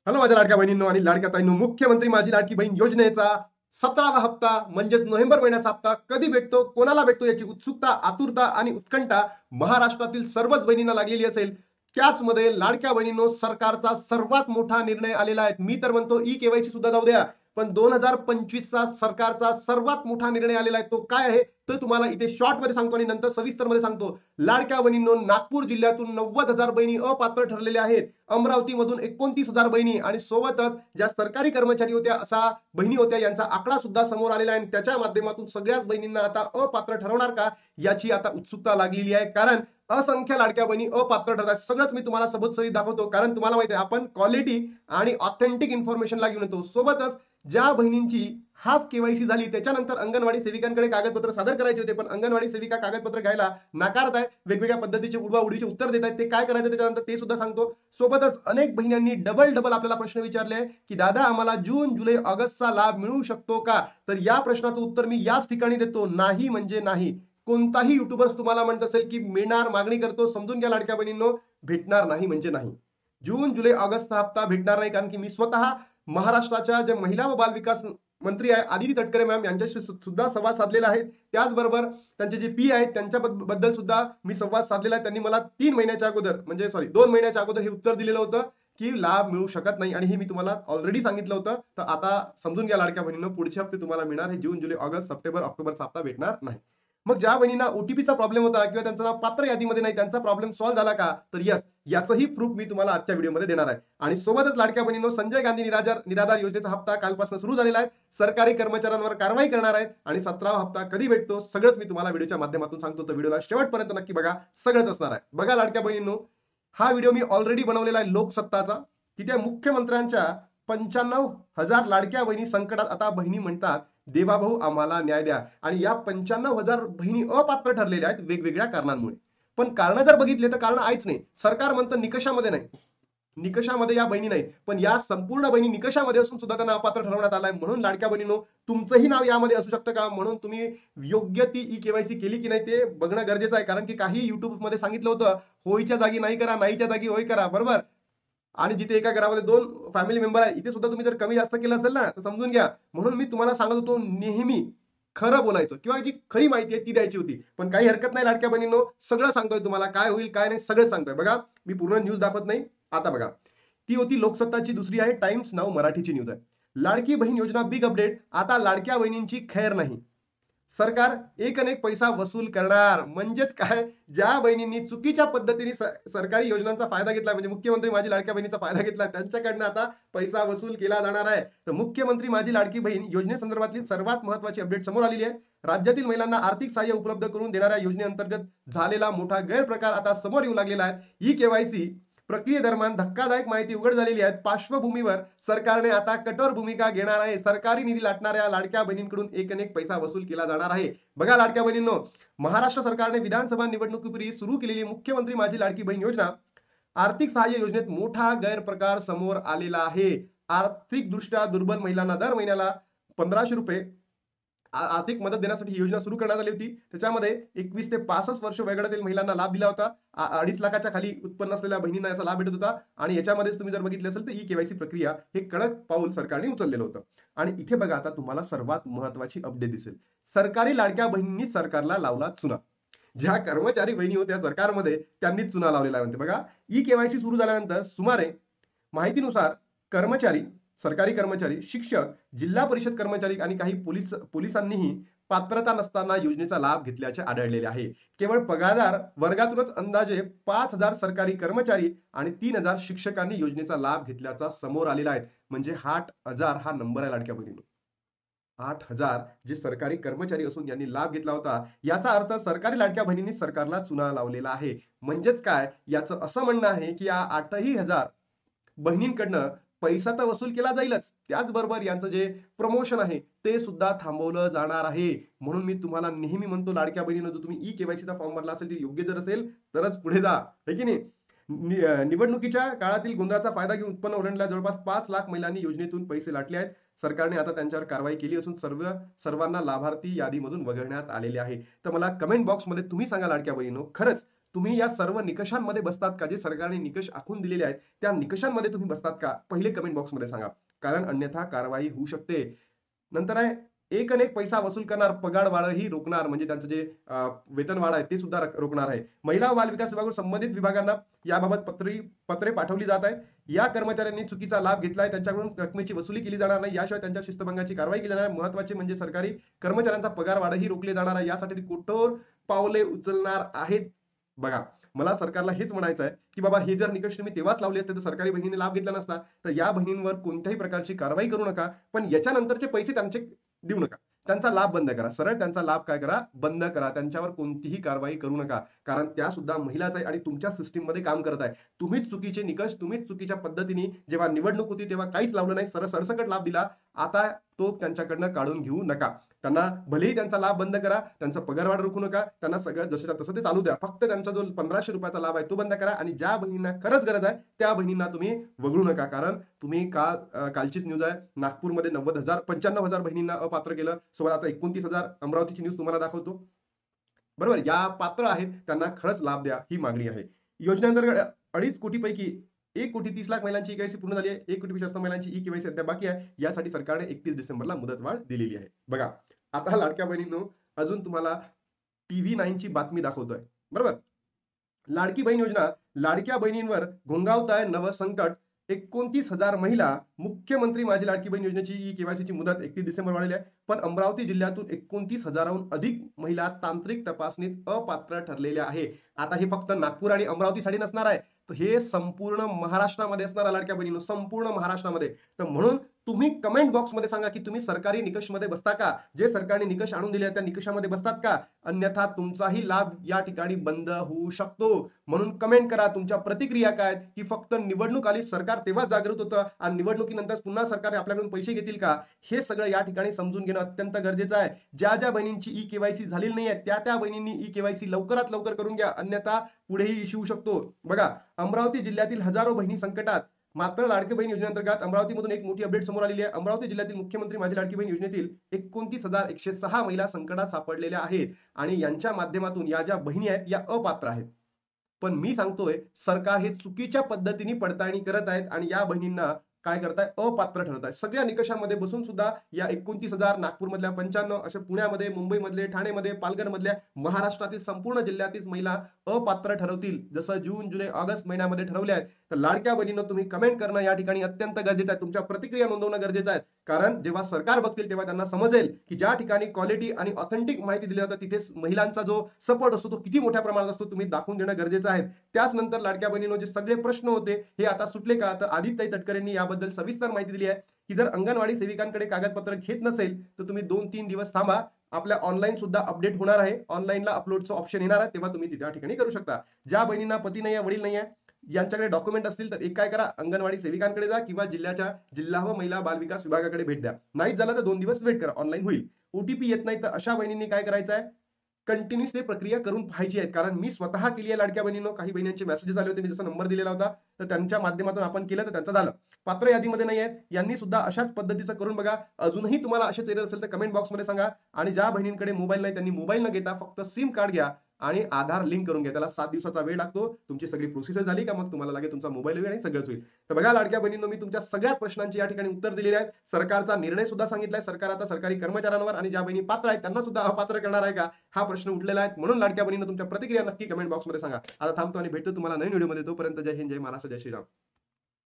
Hello माझ्या लाडक्या बहिणींनो आणि लाडक्या ताईंनो, मुख्यमंत्री माझी लाडकी बहीण योजनेचा 17वा हप्ता म्हणजेच नोव्हेंबर महिन्याचा हप्ता कधी भेटतो, कोणाला भेटतो याची उत्सुकता, आतुरता आणि उत्कंठा महाराष्ट्रातील सर्वच बहिणींना लागलेली असेल. त्याचमध्ये लाडक्या बहिणींनो, सरकारचा सर्वात मोठा निर्णय आलेला आहे. मी तर म्हणतो ई केवायसी सुद्धा जाऊ द्या, पण 2025चा सरकारचा सर्वात मोठा निर्णय आलेला आहे. तो काय आहे तो तुम्हाला इथे शॉर्ट मध्ये सांगतो आणि नंतर सविस्तर मध्ये सांगतो. लाडक्या बहिणींनो, नागपूर जिल्ह्यातून 90,000 बहिणी अपात्र ठरलेल्या आहेत. अमरावतीमधून 29,000 बहिणी आणि सोबतच ज्या सरकारी कर्मचारी होत्या असा बहिणी होत्या यांचा आकडा सुद्धा समोर आलेला आहे आणि त्याच्या माध्यमातून सगळ्याच बहिणींना आता अपात्र ठरवणार का याची आता उत्सुकता लागलेली आहे. कारण असंख्य लाडक्या बहिणी अपात्र ठरतात. सगळंच मी तुम्हाला सबूत सहित दाखवतो, कारण तुम्हाला माहिती आहे आपण क्वालिटी आणि ऑथेंटिक इन्फॉर्मेशनला घेऊन येतो. सोबतच ज्या बहिणींची हाफ केवायसी झाली त्याच्यानंतर अंगणवाडी सेविकांकडे कागदपत्र सादर करायचे होते, पण अंगणवाडी सेविका कागदपत्र घ्यायला नाकारत आहे, वेगवेगळ्या पद्धतीचे उडवाउडीचे उत्तर देत आहेत. ते काय करायचं त्याच्यानंतर ते सुद्धा सांगतो. सोबतच अनेक बहिणींनी डबल डबल आपल्याला प्रश्न विचारले की दादा आम्हाला जून जुलै ऑगस्टचा लाभ मिळू शकतो का. तर या प्रश्नाचं उत्तर मी याच ठिकाणी देतो, नाही म्हणजे नाही. कोणताही युट्यूबर्स तुम्हाला म्हणत असेल की मिळणार, मागणी करतो, समजून घ्या लाडक्या बहिणींनो, भेटणार नाही म्हणजे नाही. जून जुलै ऑगस्टचा हप्ता भेटणार नाही, कारण की मी स्वतः महाराष्ट्राच्या जे महिला व बाल विकास मंत्री आहे आदिती तटकरे मॅम यांच्याशी सुद्धा संवाद साधलेला आहे. त्याचबरोबर त्यांचे जे पी आहेत त्यांच्याबद्दल सुद्धा मी संवाद साधलेला आहे. त्यांनी मला 3 महिन्याच्या अगोदर म्हणजे 2 महिन्याच्या अगोदर हे उत्तर दिलेलं होतं की लाभ मिळू शकत नाही, आणि हे मी तुम्हाला ऑलरेडी सांगितलं होतं. तर आता समजून घ्या लाडक्या बहिणींनो, पुढचे हप्ते तुम्हाला मिळणार. हे जून जुलै ऑगस्ट सप्टेंबर ऑक्टोबरचा हप्ता भेटणार नाही. मग ज्या बहिणींना ओटीपीचा प्रॉब्लेम होता किंवा त्यांचं नाव पात्र यादीमध्ये नाही, त्यांचा प्रॉब्लेम सॉल्व्ह झाला का, तर यस, याचंही प्रूफ मी तुम्हाला आजच्या व्हिडिओमध्ये देणार आहे. आणि सोबतच लाडक्या बहिणींनो, संजय गांधी निराधार योजनेचा हप्ता कालपासून सुरू झालेला आहे. सरकारी कर्मचाऱ्यांवर कारवाई करणार आहेत आणि 17वा हप्ता कधी भेटतो सगळंच मी तुम्हाला व्हिडिओच्या माध्यमातून सांगतो. तर व्हिडिओला शेवटपर्यंत नक्की बघा, सगळंच असणार आहे. बघा लाडक्या बहिणींनो, हा व्हिडिओ मी ऑलरेडी बनवलेला आहे लोकसत्ताचा, की त्या मुख्यमंत्र्यांच्या 95,000 लाडक्या बहिणी संकटात. आता बहिणी म्हणतात देवाभाऊ आम्हाला न्याय द्या, आणि या 95,000 बहिणी अपात्र ठरलेल्या आहेत वेगवेगळ्या कारणांमुळे. पण कारण जर बघितले तर कारण आहेच नाही. सरकार म्हणतं निकषामध्ये नाही, निकषामध्ये या बहिणी नाही, पण या संपूर्ण बहिणी निकषामध्ये असून सुद्धा त्यांना अपात्र ठरवण्यात आलाय. म्हणून लाडक्या बहिणीनो, तुमचंही नाव यामध्ये असू शकतं का, म्हणून तुम्ही योग्य ती ई केवायसी केली की नाही ते बघणं गरजेचं आहे. कारण की काही युट्यूब मध्ये सांगितलं होतं होईच्या जागी नाही करा, नाहीच्या जागी होय करा, बरोबर. आणि जिथे एका घरामध्ये 2 फॅमिली मेंबर आहे, इथे सुद्धा तुम्ही जर कमी जास्त केलं असेल ना तर समजून घ्या. म्हणून मी तुम्हाला सांगत होतो नेहमी खरं बोलायचं किंवा जी खरी माहिती आहे ती द्यायची होती. पण काही हरकत नाही लाडक्या बहिणींनो, सगळं सांगतोय तुम्हाला, काय होईल काय नाही सगळं सांगतोय. बघा, मी पूर्ण न्यूज दाखवत नाही. आता बघा, ती होती लोकसत्ताची, दुसरी आहे टाइम्स नाऊ मराठीची न्यूज आहे. लाडकी बहीण योजना बिग अपडेट, आता लाडक्या बहिणींची खैर नाही. सरकार एक अनेक पैसा वसूल करणार. म्हणजेच काय, ज्या बहिणींनी चुकीच्या पद्धतीने सरकारी योजनांचा फायदा घेतला, म्हणजे मुख्यमंत्री माझी लाडक्या बहिणीचा फायदा घेतला, त्यांच्याकडनं आता पैसा वसूल केला जाणार आहे. तर मुख्यमंत्री माझी लाडकी बहीण योजनेसंदर्भातली सर्वात महत्वाची अपडेट समोर आलेली आहे. राज्यातील महिलांना आर्थिक सहाय्य उपलब्ध करून देणाऱ्या योजनेअंतर्गत झालेला मोठा गैरप्रकार आता समोर येऊ लागलेला आहे. ई केवायसी प्रक्रियेदरम्यान धक्कादायक माहिती उघड झालेली आहे. पार्श्वभूमीवर सरकारने आता कठोर भूमिका घेणार आहे. सरकारी निधी लाटणाऱ्या लाडक्या बहिणींकडून एक अनेक पैसा वसूल केला जाणार आहे. बघा लाडक्या बहिणींनो, महाराष्ट्र सरकारने विधानसभा निवडणुकीपूर्वी सुरू केलेली मुख्यमंत्री माझी लाडकी बहीण योजना आर्थिक सहाय्य योजनेत मोठा गैरप्रकार समोर आलेला आहे. आर्थिकदृष्ट्या दुर्बल महिलांना दर महिन्याला 1,500 रुपये आर्थिक मदत देण्यासाठी ही योजना सुरू करण्यात आली होती. त्याच्यामध्ये 21 ते 65 वर्ष वयोगटातील महिलांना लाभ दिला होता. 2.5 लाखाच्या खाली उत्पन्न असलेल्या बहिणींना याचा लाभ भेटत होता. आणि याच्यामध्येच तुम्ही जर बघितलं असेल तर ई केवायसी प्रक्रिया हे कडक पाऊल सरकारने उचललेलं होतं. आणि इथे बघा, आता तुम्हाला सर्वात महत्वाची अपडेट दिसेल. सरकारी लाडक्या बहिणींनी सरकारला लावला चुना. ज्या कर्मचारी बहिणी होत्या सरकारमध्ये त्यांनीच चुना लावलेला आहे. बघा, ई केवायसी सुरू झाल्यानंतर सुमारे माहितीनुसार कर्मचारी, सरकारी कर्मचारी, शिक्षक, जिल्हा परिषद कर्मचारी आणि काही पोलिसांनीही पात्रता नसताना योजनेचा लाभ घेतल्याचे आढळलेले आहे. केवळ पगारदार वर्गातूनच अंदाजे 5,000 सरकारी कर्मचारी आणि 3,000 शिक्षकांनी योजनेचा लाभ घेतल्याचा समोर आलेला आहे. म्हणजे 8,000 हा नंबर आहे लाडक्या बहिणींनो. 8,000 जे सरकारी कर्मचारी असून यांनी लाभ घेतला होता. याचा अर्थ सरकारी लाडक्या बहिणींनी सरकारला चुना लावलेला आहे. म्हणजेच काय, याचं असं म्हणणं आहे की या 8,000 बहिणींकडनं पैसा तर वसूल केला जाईलच, त्याचबरोबर यांचं जे प्रमोशन आहे ते सुद्धा थांबवलं जाणार आहे. म्हणून मी तुम्हाला नेहमी म्हणतो लाडक्या बहिणींनो, जो तुम्ही ई केवायसीचा फॉर्म भरला असेल ते योग्य जर असेल तरच पुढे जा, है की नाही. निवडणुकीच्या काळातील गोंधळाचा फायदा घेऊन उत्पन्न ओलांडलेल्या जवळपास 5 लाख महिलांनी योजनेतून पैसे लाटले आहेत. सरकारने आता त्यांच्यावर कारवाई केली असून सर्वांना लाभार्थी यादीमधून वगळण्यात आलेले आहे. तर मला कमेंट बॉक्समध्ये तुम्ही सांगा लाडक्या बहिणींनो, खरंच तुम्ही या सर्व निकषांमध्ये बसतात का? जे सरकारने निकष आखून दिलेले आहेत त्या निकषांमध्ये तुम्ही बसतात का? पहिले कमेंट बॉक्समध्ये सांगा. कारण अन्यथा कारवाई होऊ शकते. नंतर आहे, एक अनेक पैसा वसूल करणार, पगारवाढही रोखणार, म्हणजे त्यांचं जे वेतनवाढ आहे ते सुद्धा रोखणार आहे. महिला व बालविकास विभागाकडून संबंधित विभागांना याबाबत पत्रे पाठवली जात आहेत. या कर्मचाऱ्यांनी चुकीचा लाभ घेतलाय त्यांच्याकडून रकमेची वसुली केली जाणार नाही. याशिवाय त्यांच्या शिस्तभंगाची कारवाई केली जाणार. महत्त्वाचे म्हणजे सरकारी कर्मचाऱ्यांचा पगारवाढही रोखले जाणार आहे. यासाठी कठोर पावले उचलणार आहेत. बघा, मला सरकारला हेच म्हणायचं आहे की बाबा, हे जर निकष तुम्ही तेव्हाच लावले असते तर सरकारी बहिणीने लाभ घेतला नसता. तर या बहिणींवर कोणत्याही प्रकारची कारवाई करू नका, पण याच्यानंतरचे पैसे त्यांचे देऊ नका. त्यांचा लाभ बंद करा. सरळ त्यांचा लाभ काय करा? बंद करा. त्यांच्यावर कोणतीही कारवाई करू नका. कारण त्या सुद्धा महिलाच आहे आणि तुमच्या सिस्टीममध्ये काम करत आहे. तुम्हीच चुकीचे निकष, तुम्हीच चुकीच्या पद्धतीने जेव्हा निवडणूक होती तेव्हा काहीच लावलं नाही, सरसकट लाभ दिला. आता तो त्यांच्याकडनं काढून घेऊ नका. त्यांना भलेही त्यांचा लाभ बंद करा, त्यांचा पगारवाढ रोखू नका, त्यांना सगळं जसं तसं ते चालू द्या. फक्त त्यांचा जो 1500 रुपयाचा लाभ आहे तो बंद करा आणि ज्या बहिणींना खरंच गरज आहे त्या बहिणींना तुम्ही वगळू नका. कारण तुम्ही कालचीच न्यूज आहे, नागपूरमध्ये 95,000 बहिणींना अपात्र केलं. सोबत आता 29,000 अमरावतीची न्यूज तुम्हाला दाखवतो. बरोबर, या पात्र आहेत त्यांना खरंच लाभ द्या, ही मागणी आहे. योजनेअंतर्गत 2.5 कोटीपैकी 1,30,00,000 महिलांची ई-केवायसी पूर्ण झाली आहे. 1 कोटीपेक्षा जास्त महिलांची ई-केवायसी अद्याप बाकी आहे. यासाठी सरकारने 31 डिसेंबरला मुदतवाढ दिलेली आहे. बघा, आता लाडक्या बहिणींनो, अजून तुम्हाला TV9 ची बातमी दाखवतोय. बरोबर, लाडकी बहीण योजना, लाडक्या बहिणींवर घोंगावताय नवं संकट. 29,000 महिला, मुख्यमंत्री माझी लाडकी बहीण योजनेची ई-केवायसीची मुदत 31 डिसेंबर वाढलेली आहे. पण अमरावती जिल्ह्यातून 29,000हून अधिक महिला तांत्रिक तपासणीत अपात्र ठरलेल्या आहे. आता हे फक्त नागपूर आणि अमरावतीसाठी नसणार आहे, तर हे संपूर्ण महाराष्ट्रामध्ये असणार आहे लाडक्या बहिणींनो, संपूर्ण महाराष्ट्रामध्ये. तर म्हणून तुम्ही कमेंट बॉक्समध्ये सांगा की तुम्ही सरकारी निकषमध्ये बसता का? जे सरकारने निकष आणून दिले त्या निकषामध्ये बसतात का? अन्यथा तुमचाही लाभ या ठिकाणी बंद होऊ शकतो. म्हणून कमेंट करा, तुमच्या प्रतिक्रिया काय आहेत? की फक्त निवडणूक आली, सरकार तेव्हा जागृत होतं आणि निवडणुकीनंतर पुन्हा सरकार आपल्याकडून पैसे घेतील का? हे सगळं या ठिकाणी समजून घेणं अत्यंत गरजेचं आहे. ज्या ज्या बहिणींची ई-केवायसी झालेली नाहीये त्या बहिणींनी ई-केवायसी लवकरात लवकर करून घ्या, अन्यथा पुढेही इश्यू शकतो. बघा, अमरावती जिल्ह्यातील हजारो बहिणी संकटात. मात्र लाडकी बहीण योजनेअंतर्गत अमरावतीमधून एक मोठी अपडेट समोर आलेली आहे. अमरावती जिल्ह्यातील मुख्यमंत्री माझी लाडकी बहीण योजनेतील 29,106 महिला संकटात सापडलेल्या आहेत आणि यांच्या माध्यमातून या ज्या बहिणी आहेत या अपात्र आहेत. पण मी सांगतोय, सरकार हे चुकीच्या पद्धतीने पडताळणी करत आहेत आणि या बहिणींना काय करताय? अपात्र ठरत आहे. सगळ्या निकषांमध्ये बसून सुद्धा या 29,000, नागपूरमधल्या 95, अशा पुण्यामध्ये, मुंबईमधले, ठाणेमध्ये, पालघरमधल्या, महाराष्ट्रातील संपूर्ण जिल्ह्यातील महिला अपात्र ठरवतील, जसं जून, जुलै, ऑगस्ट महिन्यामध्ये ठरवले आहेत. तर लाडक्या बहिणींनो, तुम्ही कमेंट करणं या ठिकाणी अत्यंत गरजेचं आहे. तुमच्या प्रतिक्रिया नोंदवणं गरजेचं आहे. कारण जेव्हा सरकार बघतील तेव्हा त्यांना समजेल की ज्या ठिकाणी क्वालिटी आणि ऑथेंटिक माहिती दिली जाते तिथे महिलांचा जो सपोर्ट असतो तो किती मोठ्या प्रमाणात असतो, तुम्ही दाखवून देणं गरजेचं आहे. त्याच नंतर लाडक्या बहिणींनो, जे सगळे प्रश्न होते हे आता सुटले का? तर आदित्यताई तटकरेंनी याबद्दल सविस्तर माहिती दिली आहे की जर अंगणवाडी सेविकांकडे कागदपत्र घेत नसेल तर तुम्ही 2-3 दिवस थांबा. आपल्या ऑनलाईन सुद्धा अपडेट होणार आहे. ऑनलाईनला अपलोडचं ऑप्शन येणार आहे, तेव्हा तुम्ही त्या ठिकाणी करू शकता. ज्या बहिणींना पती नाही आहे, वडील नाही आहे, यांच्याकडे डॉक्युमेंट असतील तर एक काय करा, अंगणवाडी सेविकांकडे जा किंवा जिल्हा व महिला बाल विकास विभागाकडे भेट द्या. नाहीच झालं तर 2 दिवस वेट करा, ऑनलाईन होईल. ओटीपी येत नाही तर अशा बहिणींनी काय करायचं आहे? कंटिन्युअसली प्रक्रिया करून पाहायची आहे. कारण मी स्वतः केली आहे लाडक्या बहिणींनो. काही बहिणींचे मेसेजेस आले होते, मी जसा नंबर दिलेला होता तर त्यांच्या माध्यमातून आपण केलं तर त्यांचं झालं. पात्र यादीमध्ये नाही आहेत यांनी सुद्धा अशाच पद्धतीचं करून बघा. अजूनही तुम्हाला असेच एरर असेल तर कमेंट बॉक्समध्ये सांगा. आणि ज्या बहिणींकडे मोबाईल नाही त्यांनी मोबाईल न घेता फक्त सिम कार्ड घ्या आणि आधार लिंक करून घ्या. त्याला 7 दिवसाचा वेळ लागतो. तुमची सगळी प्रोसेस झाली का मग तुम्हाला लागेल तुमचा मोबाईल होईल आणि सगळंच होईल. तर बघा लाडक्या बहिणींनो, मी तुमच्या सगळ्याच प्रश्नांची या ठिकाणी उत्तर दिलेले आहेत. सरकारचा निर्णय सुद्धा सांगितलाय. सरकार आता सरकारी कर्मचाऱ्यांवर आणि ज्या बहिणी पात्र आहेत त्यांना सुद्धा अपात्र करणार आहे का, हा प्रश्न उठलेला आहे. म्हणून लाडक्या बहिणींनो, तुमच्या प्रतिक्रिया नक्की कमेंट बॉक्समध्ये सांगा. आता थांबतो आणि भेटतो तुम्हाला नवीन व्हिडिओमध्ये. तोपर्यंत जय हिंद, जय महाराष्ट्र, जय श्रीराम.